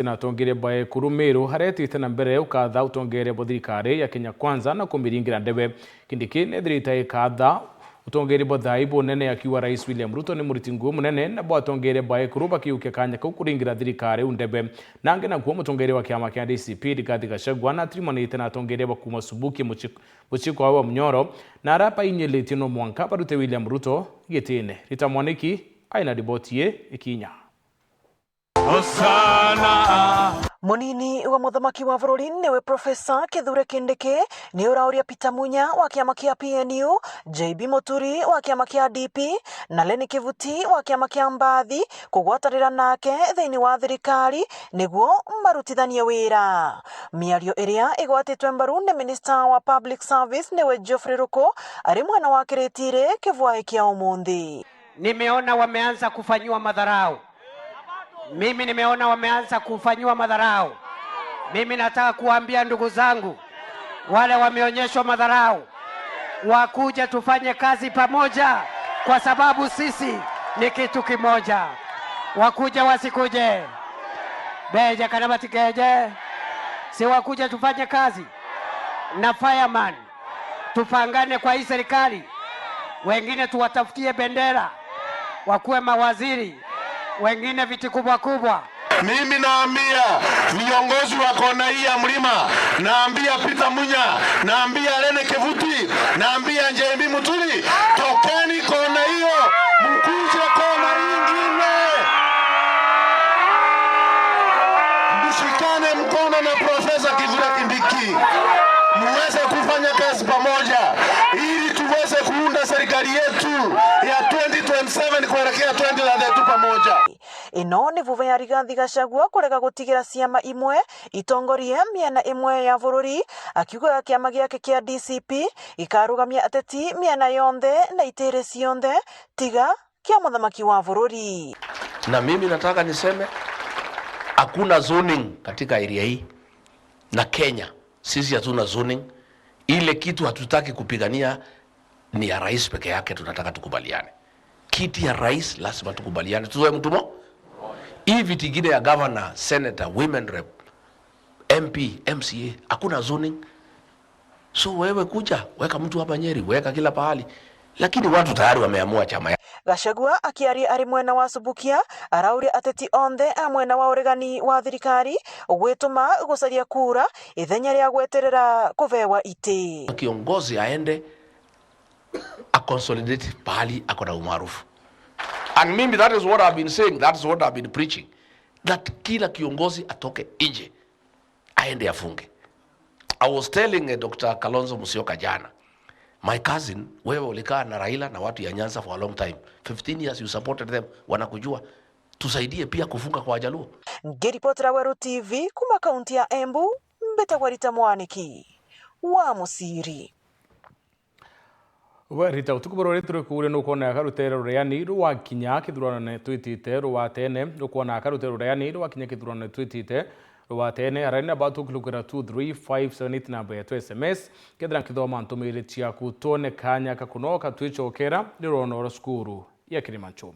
na tongere bae Kurumeru hareti na mbere ukatha utongere bothirikari ya Kenya Kwanza na kumiringira ndebe kindiki nethirita ikatha utongere bothai bonene akiwa Rais William Ruto ni muritingu munene na bwatongere bae kuruba kiuke kanya kuringira thirikari undebe nange na kuo mutongere wa kiama kia DCP Rigathi Gachagua na trimonite na tongere bakuma subuki muchiko wa Mnyoro na rapa inyelete no mwanka barute William Ruto gitine ritamwaniki aina ribotie ikinya Munini wa muthamaki wa bururi niwe Profesa Kithure Kindiki ni urauria Peter Munya wa kiama kia PNU, JB Muturi wa kiama kia DP na Leni Kivuti wa kiama kia Mbathi kugwatanira nake thiini wa thirikari niguo marutithanie wira. Miario iria igwatitwe mbaru ni Minister wa Public Service niwe Geoffrey Ruko ari mwana wa Kiritire kivwae kia umuthi. Nimeona wameanza kufanywa madharau. Mimi nimeona wameanza kufanywa madharau. Mimi nataka kuambia ndugu zangu wale wameonyeshwa madharau wakuje tufanye kazi pamoja, kwa sababu sisi ni kitu kimoja. Wakuje wasikuje beja kana batikeje, si wakuje tufanye kazi na fireman, tupangane kwa hii serikali. Wengine tuwatafutie bendera wakuwe mawaziri, wengine viti kubwa kubwa. Mimi naambia viongozi wa kona hii ya mlima, naambia Peter Munya, naambia Leni Kivuti, naambia JB Muturi, tokeni kona hiyo mkuje kona nyingine. Mshikane mkono na Profesa Kithure Kindiki, muweze kufanya kazi pamoja ili tuweze kuunda serikali yetu ya 2027 kuelekea 2032 pamoja. Ino ni vuva ya Rigathi Gachagua kurega gutigira ciama imwe itongorie miena imwe ya bururi, akiuga kiama giake kia DCP ikarugamia ateti miena yonthe na itere cionthe tiga kia muthamaki wa bururi. Na mimi nataka niseme hakuna zoning katika area hii, na Kenya sisi hatuna zoning. Ile kitu hatutaki kupigania ni ya rais peke yake, tunataka tukubaliane. Kiti ya rais lazima tukubaliane, tuzoe mtumo. Hii viti vingine ya governor, senator, women rep, MP, MCA, hakuna zoning. So wewe kuja, weka mtu hapa Nyeri, weka kila pahali. Lakini watu tayari wameamua chama ya. Gachagua akiari ari mwena wa Subukia arauri ateti onthe a mwena wa uregani wa thirikari gwituma gucaria kura ithenya ria gweterera kuvewa iti. Kiongozi aende a consolidate pahali akona umaarufu. And mimi, that is what I've been saying, that is what I've been preaching, that kila kiongozi atoke nje aende afunge. I was telling Dr. Kalonzo Musyoka jana, my cousin, wewe ulikaa na Raila na watu ya Nyanza for a long time, 15 years you supported them, wanakujua, tusaidie pia kufunga kwa Wajaluo. Ngiripotera Weru TV kuma kaunti ya Embu, Mbetagwa Rita Mwaniki wa Musiri. Rita utukuborore turi kure no kona karutero reani rwa kinya kithurano twitite rwa tene rukona karutero reani rwa kinya kithurano twitite rwa tene arena batu kulukira 23578 namba ya SMS kedra kithoma ntumire cia kutone kanya kakunoka twichokera ndirono skuru ya Kilimanjaro.